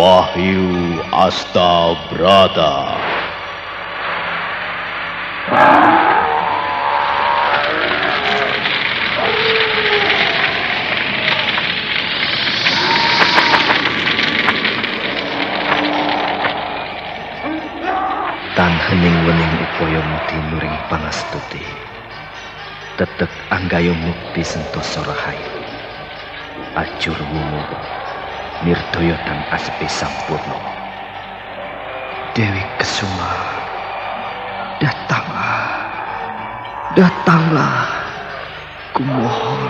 Wahyu Astabrata. Tan hening wening upaya mukti nuring pangastuti. Tetek anggayo mukti sentosa rahayu. Acur wungu nirdaya tan aspi sampurna. Dewi Kesuma, datanglah, kumohon.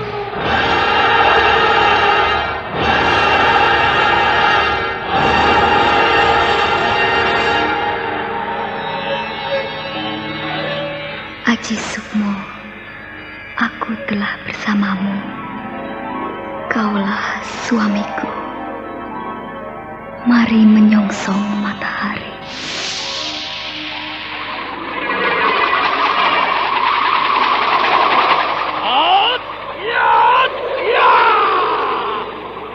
Aji Sukmo, aku telah bersamamu. Kaulah suamiku. Mari menyongsong matahari.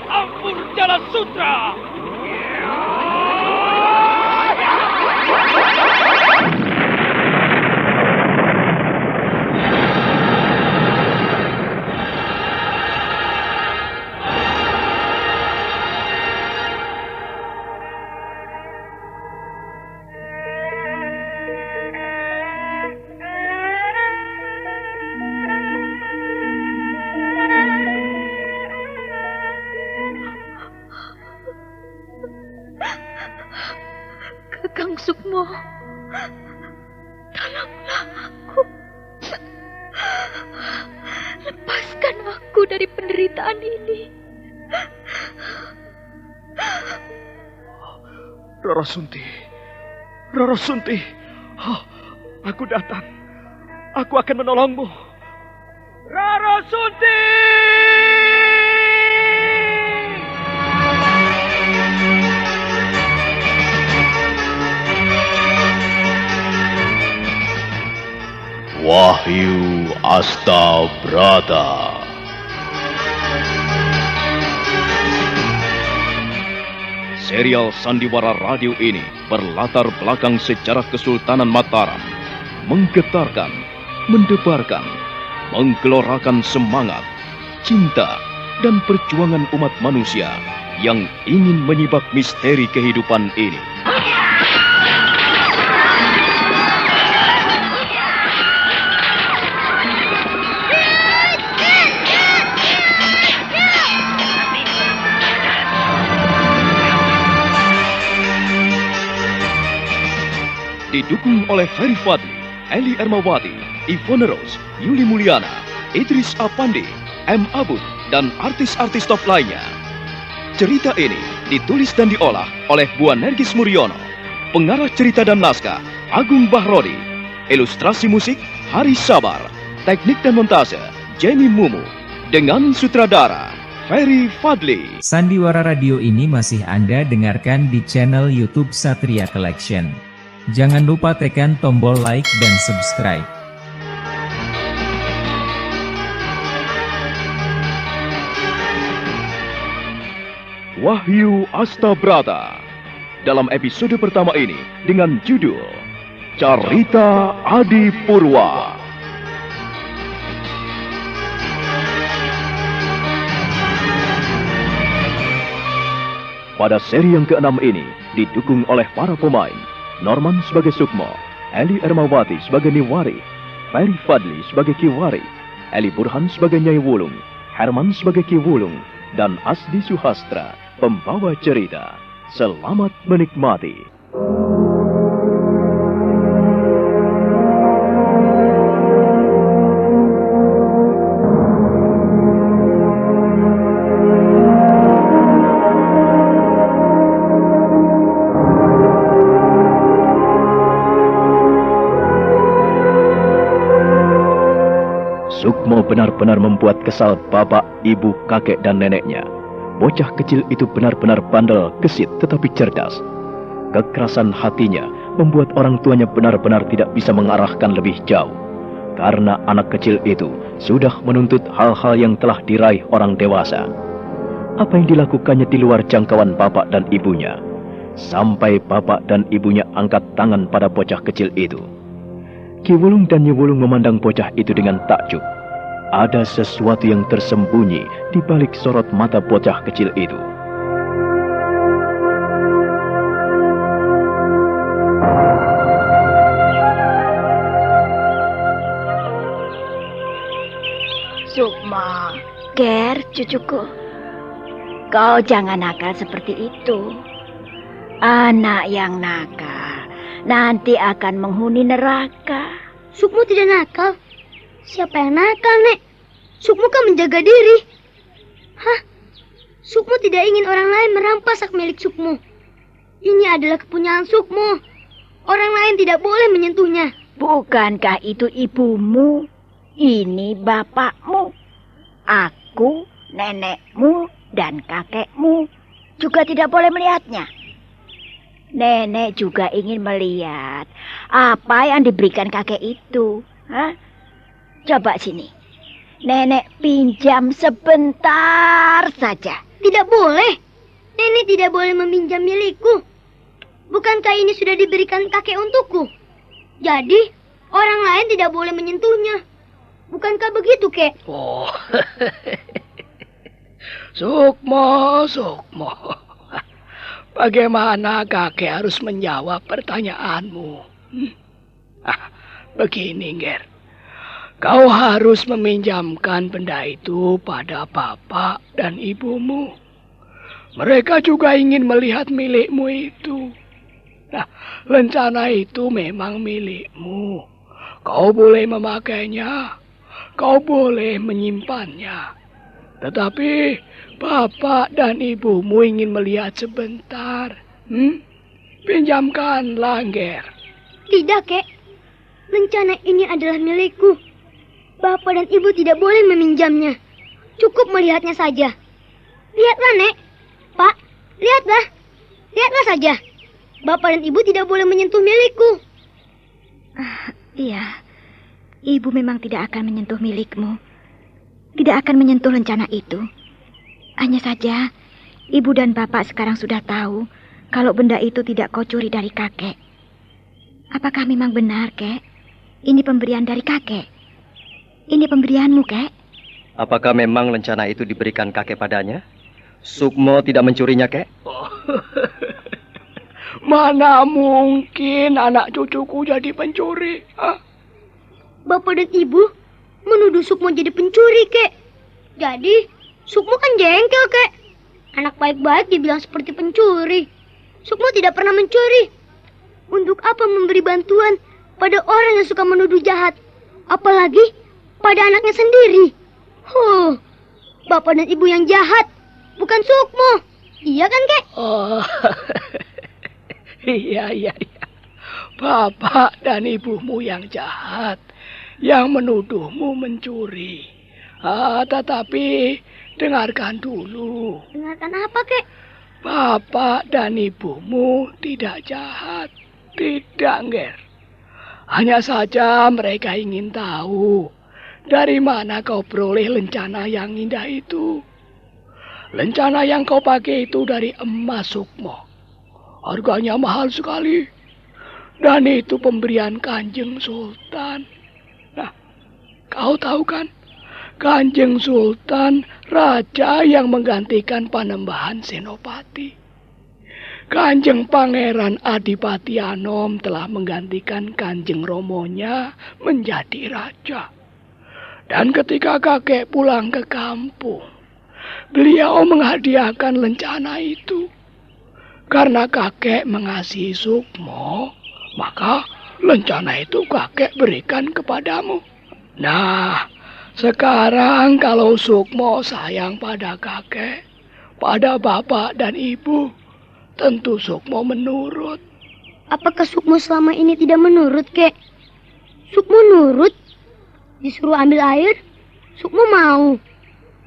Ampur Jala Sutra. Kakang Sukmo, tolonglah aku. Lepaskan aku dari penderitaan ini. Rara Sunti, aku datang. Aku akan menolongmu. Rara Sunti! Wahyu Astabrata. Serial sandiwara radio ini berlatar belakang sejarah Kesultanan Mataram, menggetarkan, mendebarkan, menggelorakan semangat, cinta, dan perjuangan umat manusia yang ingin menyibak misteri kehidupan ini. Didukung oleh Ferry Fadli, Eli Ermawati, Ivone Rose, Yuli Mulyana, Idris Apandi, M. Abud, dan artis-artis top lainnya. Cerita ini ditulis dan diolah oleh Bu Nergis Muryono, pengarah cerita dan naskah Agung Bahrodi, ilustrasi musik Haris Sabar, teknik dan montase Jenny Mumu, dengan sutradara Ferry Fadli. Sandiwara Radio ini masih Anda dengarkan di channel YouTube Satria Collection. Jangan lupa tekan tombol like dan subscribe. Wahyu Astabrata dalam episode pertama ini dengan judul Carita Adi Purwa. Pada seri yang ke-6 ini didukung oleh para pemain Norman sebagai Sukmo, Eli Ermawati sebagai Niwari, Ferry Fadli sebagai Kiwari, Eli Burhan sebagai Nyai Wulung, Herman sebagai Ki Wulung, dan Asdi Suhastra, pembawa cerita. Selamat menikmati. Sukmo benar-benar membuat kesal bapak, ibu, kakek, dan neneknya. Bocah kecil itu benar-benar bandel, gesit, tetapi cerdas. Kekerasan hatinya membuat orang tuanya benar-benar tidak bisa mengarahkan lebih jauh. Karena anak kecil itu sudah menuntut hal-hal yang telah diraih orang dewasa. Apa yang dilakukannya di luar jangkauan bapak dan ibunya Sampai bapak dan ibunya angkat tangan pada bocah kecil itu. Ki Wulung dan Nyi Wulung memandang bocah itu dengan takjub. Ada sesuatu yang tersembunyi di balik sorot mata bocah kecil itu. Sukma, Ger, cucuku. Kau jangan nakal seperti itu. Anak yang nakal nanti akan menghuni neraka. Sukmo tidak nakal. Siapa yang nakal, Nek? Sukmo kan menjaga diri. Hah? Sukmo tidak ingin orang lain merampas hak milik Sukmo. Ini adalah kepunyaan Sukmo. Orang lain tidak boleh menyentuhnya. Bukankah itu ibumu? Ini bapakmu. Aku, nenekmu, dan kakekmu juga tidak boleh melihatnya. Nenek juga ingin melihat apa yang diberikan kakek itu. Hah? Coba sini. Nenek pinjam sebentar saja. Tidak boleh. Nenek tidak boleh meminjam milikku. Bukankah ini sudah diberikan kakek untukku? Jadi, orang lain tidak boleh menyentuhnya. Bukankah begitu, Kek? Oh, Sukmo. Bagaimana kakek harus menjawab pertanyaanmu? Begini, Ger. Kau harus meminjamkan benda itu pada bapak dan ibumu. Mereka juga ingin melihat milikmu itu. Nah, lencana itu memang milikmu. Kau boleh memakainya. Kau boleh menyimpannya. Tetapi bapak dan ibumu ingin melihat sebentar. Pinjamkanlah, Ger. Tidak, Kek. Lencana ini adalah milikku. Bapak dan ibu tidak boleh meminjamnya. Cukup melihatnya saja. Lihatlah, Nek. Pak, lihatlah. Lihatlah saja. Bapak dan ibu tidak boleh menyentuh milikku. Iya, ibu memang tidak akan menyentuh milikmu. Tidak akan menyentuh lencana itu. Hanya saja, ibu dan bapak sekarang sudah tahu kalau benda itu tidak kau curi dari kakek. Apakah memang benar, Kek? Ini pemberian dari kakek. Ini pemberianmu, Kek. Apakah memang lencana itu diberikan kakek padanya? Sukmo tidak mencurinya, Kek? Mana mungkin anak cucuku jadi pencuri? Bapak dan ibu menuduh Sukmo jadi pencuri, Kek. Jadi, Sukmo kan jengkel, Kek. Anak baik-baik dibilang seperti pencuri. Sukmo tidak pernah mencuri. Untuk apa memberi bantuan pada orang yang suka menuduh jahat? Apalagi pada anaknya sendiri. Bapak dan ibu yang jahat, bukan Sukmo. Iya kan, Kek? Oh, iya. Bapak dan ibumu yang jahat, yang menuduhmu mencuri. Tetapi dengarkan dulu. Dengarkan apa, Kek? Bapak dan ibumu tidak jahat. Tidak, Ger. Hanya saja mereka ingin tahu dari mana kau peroleh lencana yang indah itu. Lencana yang kau pakai itu dari emas, Sukmo. Harganya mahal sekali. Dan itu pemberian Kanjeng Sultan. Nah, kau tahu kan? Kanjeng Sultan, raja yang menggantikan Panembahan Senopati. Kanjeng Pangeran Adipati Anom telah menggantikan Kanjeng Romonya menjadi raja. Dan ketika kakek pulang ke kampung, beliau menghadiahkan lencana itu. Karena kakek mengasihi Sukmo, maka lencana itu kakek berikan kepadamu. Nah, sekarang kalau Sukmo sayang pada kakek, pada bapak dan ibu, tentu Sukmo menurut. Apakah Sukmo selama ini tidak menurut, Kek? Sukmo nurut. Disuruh ambil air, Sukmo mau.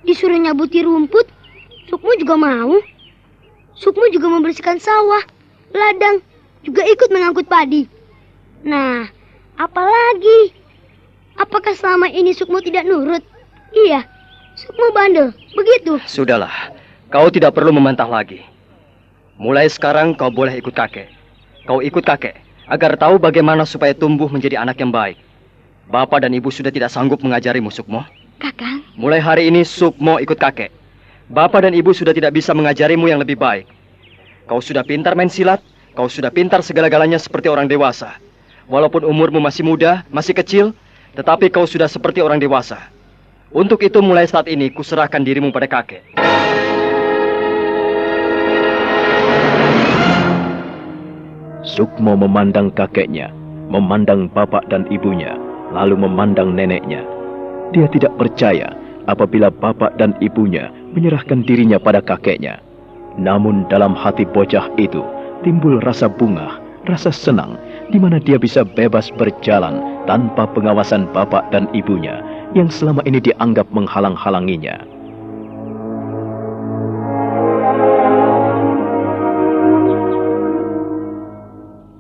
Disuruh nyabuti rumput, Sukmo juga mau. Sukmo juga membersihkan sawah, ladang, juga ikut mengangkut padi. Nah, apalagi? Apakah selama ini Sukmo tidak nurut? Iya, Sukmo bandel, begitu. Sudahlah, kau tidak perlu membantah lagi. Mulai sekarang kau boleh ikut kakek. Kau ikut kakek agar tahu bagaimana supaya tumbuh menjadi anak yang baik. Bapak dan ibu sudah tidak sanggup mengajarimu, Sukmo. Kakang, Mulai hari ini Sukmo ikut kakek. Bapak dan ibu sudah tidak bisa mengajarimu yang lebih baik. Kau sudah pintar main silat, kau sudah pintar segala-galanya seperti orang dewasa. Walaupun umurmu masih muda, masih kecil, tetapi kau sudah seperti orang dewasa. Untuk itu mulai saat ini kuserahkan dirimu pada kakek. Sukmo memandang kakeknya, memandang bapak dan ibunya, lalu memandang neneknya. Dia tidak percaya apabila bapak dan ibunya menyerahkan dirinya pada kakeknya. Namun dalam hati bocah itu timbul rasa bungah, rasa senang, di mana dia bisa bebas berjalan tanpa pengawasan bapak dan ibunya yang selama ini dianggap menghalang-halanginya.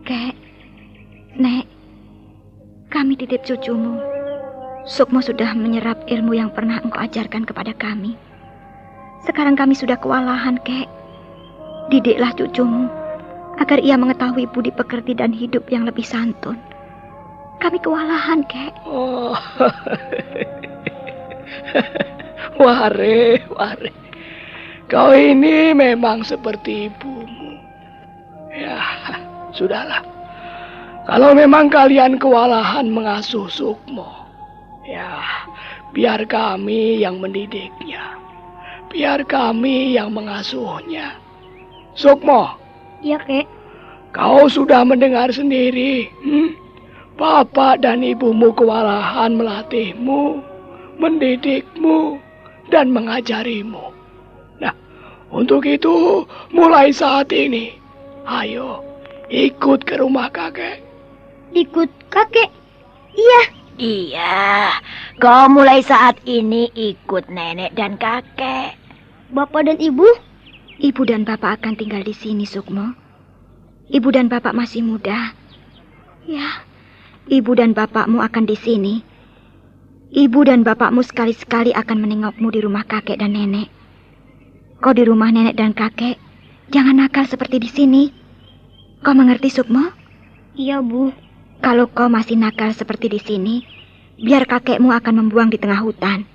Kek, Nek, kami titip cucumu. Sukmo sudah menyerap ilmu yang pernah engkau ajarkan kepada kami. Sekarang kami sudah kewalahan, Kek. Didiklah cucumu agar ia mengetahui budi pekerti dan hidup yang lebih santun. Kami kewalahan, Kek. Oh, Ware. Kau ini memang seperti ibumu. Ya, sudahlah. Kalau memang kalian kewalahan mengasuh Sukmo, ya, biar kami yang mendidiknya. Biar kami yang mengasuhnya. Sukmo, Iya, Kek. kau sudah mendengar sendiri. Bapak dan ibumu kewalahan melatihmu, mendidikmu, dan mengajarimu. Nah, untuk itu mulai saat ini, ayo ikut ke rumah kakek. Ikut kakek? Iya. Iya, kau mulai saat ini ikut nenek dan kakek. Bapak dan ibu? Ibu dan bapak akan tinggal di sini, Sukmo. Ibu dan bapak masih muda. Ya, ibu dan bapakmu akan di sini. Ibu dan bapakmu sekali-sekali akan menengokmu di rumah kakek dan nenek. Kau di rumah nenek dan kakek, jangan nakal seperti di sini. Kau mengerti, Sukmo? Iya, Bu. Kalau kau masih nakal seperti di sini, biar kakekmu akan membuang di tengah hutan.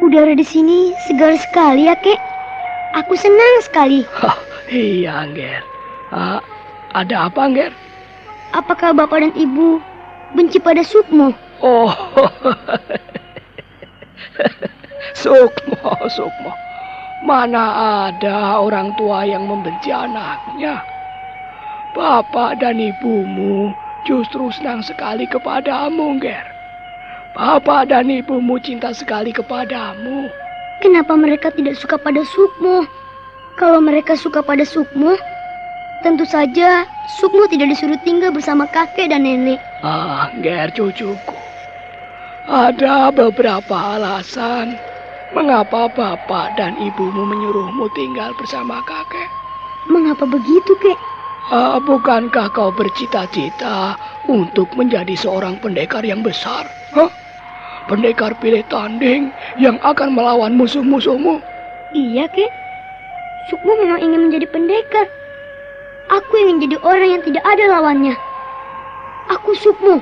Udara di sini segar sekali ya, Kek. Aku senang sekali. Iya, Angger. Ada apa, Angger? Apakah Bapak dan Ibu benci pada Sukmo? Oh, Sukmo. Mana ada orang tua yang membenci anaknya? Bapak dan ibumu justru senang sekali kepadamu, Nger. Bapak dan ibumu cinta sekali kepadamu. Kenapa mereka tidak suka pada Sukmo? Kalau mereka suka pada Sukmo, tentu saja Sukmo tidak disuruh tinggal bersama kakek dan nenek. Nger cucuku. Ada beberapa alasan mengapa bapak dan ibumu menyuruhmu tinggal bersama kakek. Mengapa begitu, Kek? Bukankah kau bercita-cita untuk menjadi seorang pendekar yang besar? Pendekar pilih tanding yang akan melawan musuh-musuhmu? Iya, Kek. Sukmo memang ingin menjadi pendekar. Aku ingin jadi orang yang tidak ada lawannya. Aku Sukmo.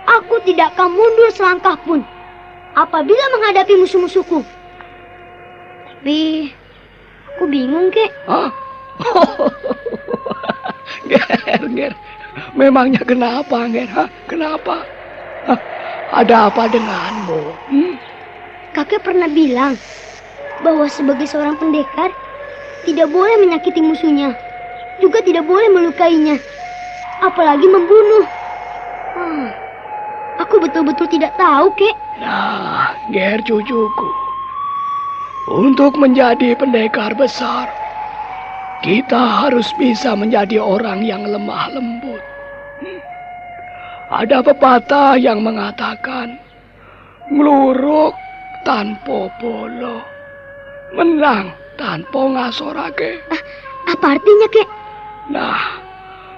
Aku tidak akan mundur selangkah pun apabila menghadapi musuh-musuhku. Tapi aku bingung, Kek. Nger. Memangnya kenapa, Nger? Kenapa? Ada apa denganmu? Kakek pernah bilang bahwa sebagai seorang pendekar tidak boleh menyakiti musuhnya. juga tidak boleh melukainya, apalagi membunuh. Aku betul-betul tidak tahu, Kek. Nah, Ger cucuku. Untuk menjadi pendekar besar, kita harus bisa menjadi orang yang lemah lembut. Ada pepatah yang mengatakan, ngluruk tanpa polo, menang tanpa ngasorake. Apa artinya, Kek? Nah,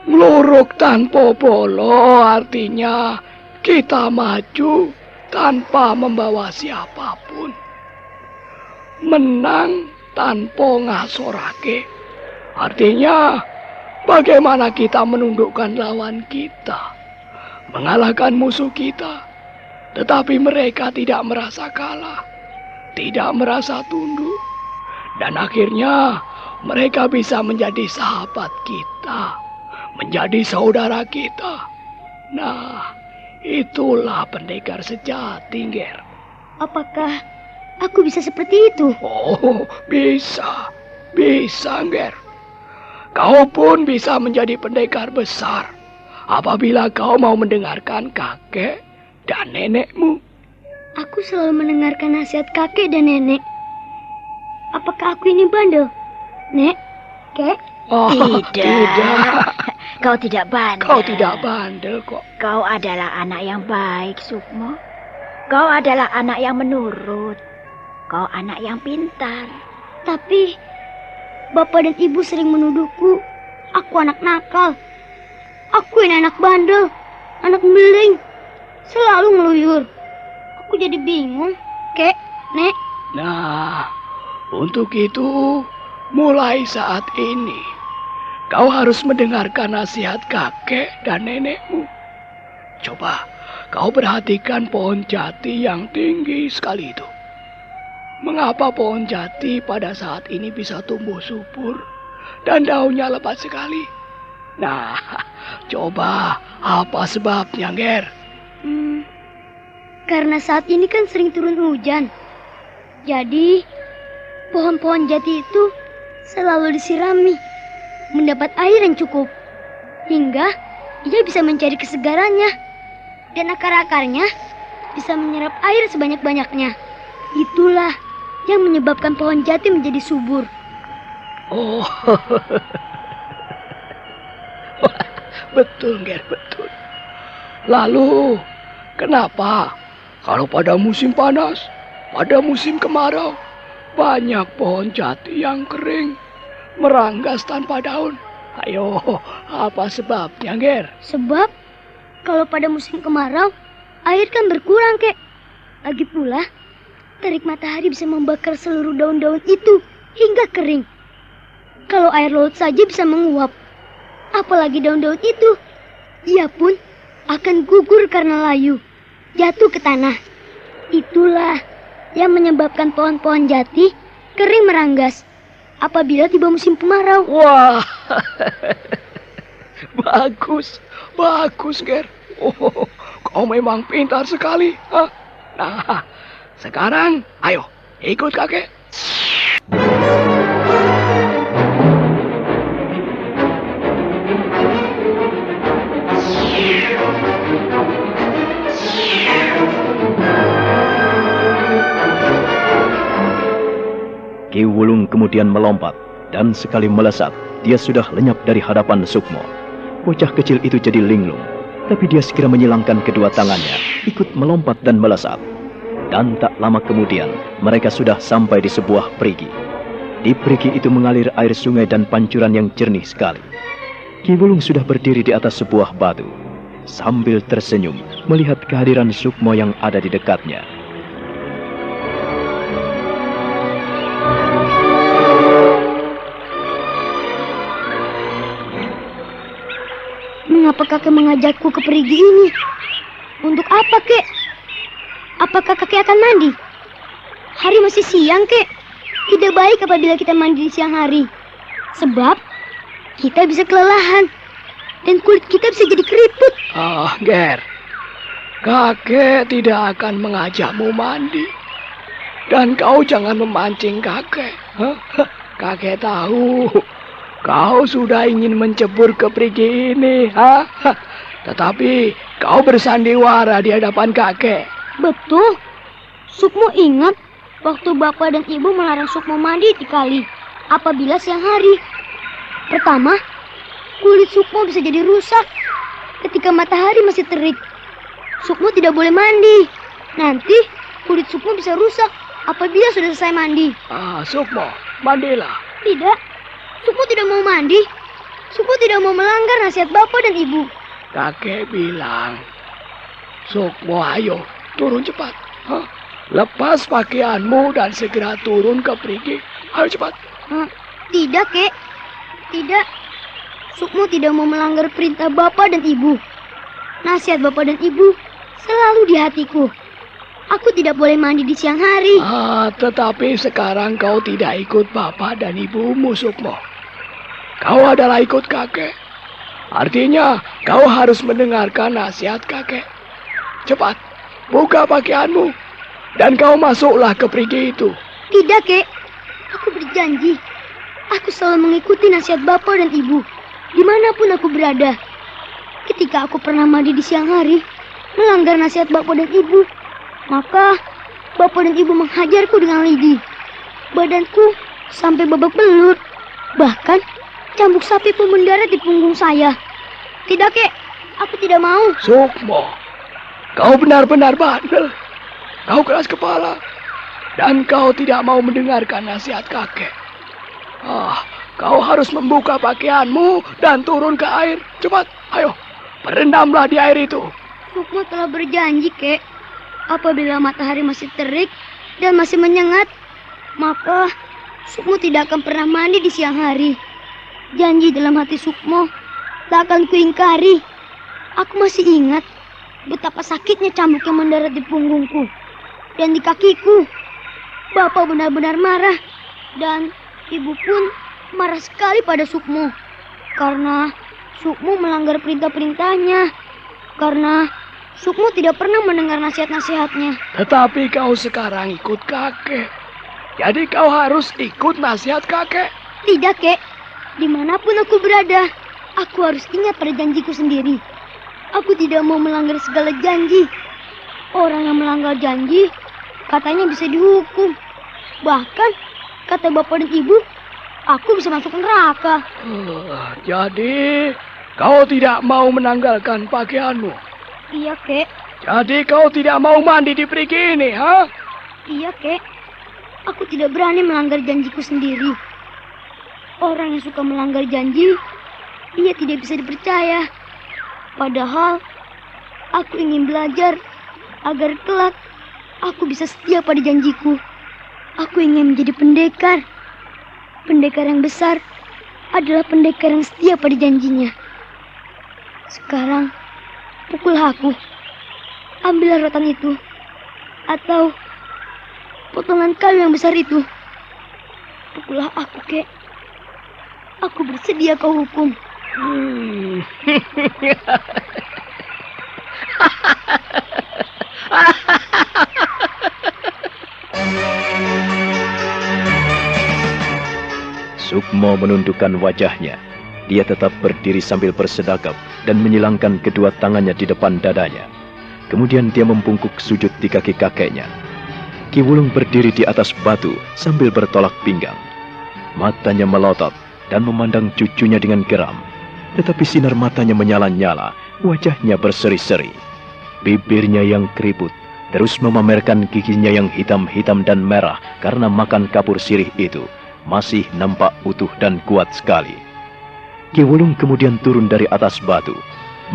ngluruk tanpa polo artinya kita maju tanpa membawa siapapun. Menang tanpa ngasorake artinya bagaimana kita menundukkan lawan kita, mengalahkan musuh kita, tetapi mereka tidak merasa kalah, tidak merasa tunduk, dan akhirnya mereka bisa menjadi sahabat kita, menjadi saudara kita. Nah, itulah pendekar sejati, Ger. Apakah aku bisa seperti itu? Oh, bisa. Bisa, Ger. Kau pun bisa menjadi pendekar besar apabila kau mau mendengarkan kakek dan nenekmu. Aku selalu mendengarkan nasihat kakek dan nenek. Apakah aku ini bandel? Nek, Kek? Oh, Tidak. Kau tidak bandel. Kau tidak bandel kok. Kau adalah anak yang baik, Sukmo. Kau adalah anak yang menurut. Kau anak yang pintar. Tapi bapak dan ibu sering menuduhku aku anak nakal. Aku ini anak bandel, anak beling, selalu ngeluyur. Aku jadi bingung, Kek, Nek. Nah, untuk itu mulai saat ini kau harus mendengarkan nasihat kakek dan nenekmu. Coba kau perhatikan pohon jati yang tinggi sekali itu. Mengapa pohon jati pada saat ini bisa tumbuh subur dan daunnya lebat sekali? Nah, coba apa sebabnya, Ger? Karena saat ini kan sering turun hujan. Jadi, pohon-pohon jati itu selalu disirami, mendapat air yang cukup, hingga ia bisa mencari kesegarannya, dan akar-akarnya bisa menyerap air sebanyak-banyaknya. Itulah yang menyebabkan pohon jati menjadi subur. Oh, betul, Ger, betul. Lalu, kenapa kalau pada musim panas, pada musim kemarau, banyak pohon jati yang kering, meranggas tanpa daun? Ayo, apa sebabnya, Ger? Sebab kalau pada musim kemarau, air kan berkurang, Kek. Lagi pula, terik matahari bisa membakar seluruh daun-daun itu hingga kering. Kalau air laut saja bisa menguap, apalagi daun-daun itu. Ia pun akan gugur karena layu, jatuh ke tanah. Itulah yang menyebabkan pohon-pohon jati kering meranggas apabila tiba musim kemarau. Wah, bagus, Ger. Oh, kau memang pintar sekali. Hah? Nah, sekarang ayo ikut kakek. Ki Wulung kemudian melompat, dan sekali melesat, dia sudah lenyap dari hadapan Sukmo. Bocah kecil itu jadi linglung, tapi dia segera menyilangkan kedua tangannya, ikut melompat dan melesat. Dan tak lama kemudian, mereka sudah sampai di sebuah perigi. Di perigi itu mengalir air sungai dan pancuran yang jernih sekali. Ki Wulung sudah berdiri di atas sebuah batu, sambil tersenyum melihat kehadiran Sukmo yang ada di dekatnya. Mengapa kakek mengajakku ke perigi ini? Untuk apa, Kek? Apakah kakek akan mandi? Hari masih siang, Kek. Tidak baik apabila kita mandi di siang hari. Sebab kita bisa kelelahan dan kulit kita bisa jadi keriput. Ah, Ger. Kakek tidak akan mengajakmu mandi. Dan kau jangan memancing kakek. Hah? Kakek tahu Kau sudah ingin mencebur ke perigi ini, ha? Tetapi kau bersandiwara di hadapan kakek. Betul. Sukmo ingat waktu bapak dan ibu melarang Sukmo mandi di kali apabila siang hari. Pertama, kulit Sukmo bisa jadi rusak ketika matahari masih terik. Sukmo tidak boleh mandi. Nanti kulit Sukmo bisa rusak apabila sudah selesai mandi. Sukmo, mandilah. Tidak, Sukmo tidak mau mandi. Sukmo tidak mau melanggar nasihat bapak dan ibu. Kakek bilang, Sukmo, ayo turun cepat. Lepas pakaianmu dan segera turun ke perigi. Ayo cepat. Tidak, Kek. Tidak. Sukmo tidak mau melanggar perintah bapak dan ibu. Nasihat bapak dan ibu selalu di hatiku. Aku tidak boleh mandi di siang hari. Tetapi sekarang kau tidak ikut bapak dan ibumu, Sukmo. Kau adalah ikut kakek. Artinya, kau harus mendengarkan nasihat kakek. Cepat, buka pakaianmu. Dan kau masuklah ke perigi itu. Tidak, Kek. Aku berjanji. Aku selalu mengikuti nasihat bapak dan ibu. Dimanapun aku berada. Ketika aku pernah mandi di siang hari, melanggar nasihat bapak dan ibu, maka bapak dan ibu menghajarku dengan lidi. Badanku sampai babak belur. Bahkan cambuk sapi pun mendarat di punggung saya. Tidak, Kek. Aku tidak mau. Sukmo, kau benar-benar bandel. Kau keras kepala. Dan kau tidak mau mendengarkan nasihat kakek. Kau harus membuka pakaianmu dan turun ke air. Cepat, ayo. Berendamlah di air itu. Sukmo telah berjanji, Kek. Apabila matahari masih terik dan masih menyengat, maka Sukmo tidak akan pernah mandi di siang hari. Janji dalam hati Sukmo tak akan kuingkari. Aku masih ingat betapa sakitnya cambuk yang mendarat di punggungku dan di kakiku. Bapak benar-benar marah dan ibu pun marah sekali pada Sukmo karena Sukmo melanggar perintah-perintahnya, karena Sukmo tidak pernah mendengar nasihat-nasihatnya. Tetapi kau sekarang ikut kakek. Jadi kau harus ikut nasihat kakek. Tidak, Kek. Dimanapun aku berada, aku harus ingat pada janjiku sendiri. Aku tidak mau melanggar segala janji. Orang yang melanggar janji katanya bisa dihukum. Bahkan, kata bapak dan ibu, aku bisa masuk neraka. Jadi, kau tidak mau menanggalkan pakaianmu? Iya, Kek. Jadi kau tidak mau mandi di perigi ini, ha? Iya, Kek. Aku tidak berani melanggar janjiku sendiri. Orang yang suka melanggar janji, ia tidak bisa dipercaya. Padahal, aku ingin belajar agar kelak aku bisa setia pada janjiku. Aku ingin menjadi pendekar. Pendekar yang besar adalah pendekar yang setia pada janjinya. Sekarang, pukul aku. Ambillah rotan itu. Atau potongan kayu yang besar itu. Pukullah aku, Kek. Aku bersedia kau hukum. Sukmo menundukkan wajahnya. Dia tetap berdiri sambil bersedekap dan menyilangkan kedua tangannya di depan dadanya. Kemudian dia membungkuk sujud di kaki kakeknya. Ki Wulung berdiri di atas batu sambil bertolak pinggang. Matanya melotot dan memandang cucunya dengan geram. Tetapi sinar matanya menyala-nyala, wajahnya berseri-seri. Bibirnya yang keriput terus memamerkan giginya yang hitam-hitam dan merah karena makan kapur sirih itu. Masih nampak utuh dan kuat sekali. Ki Wulung kemudian turun dari atas batu,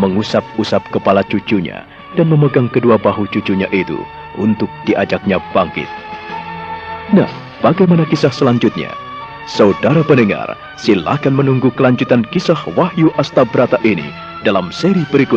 mengusap-usap kepala cucunya dan memegang kedua bahu cucunya itu untuk diajaknya bangkit. Nah, bagaimana kisah selanjutnya? Saudara pendengar, silakan menunggu kelanjutan kisah Wahyu Astabrata ini dalam seri berikutnya.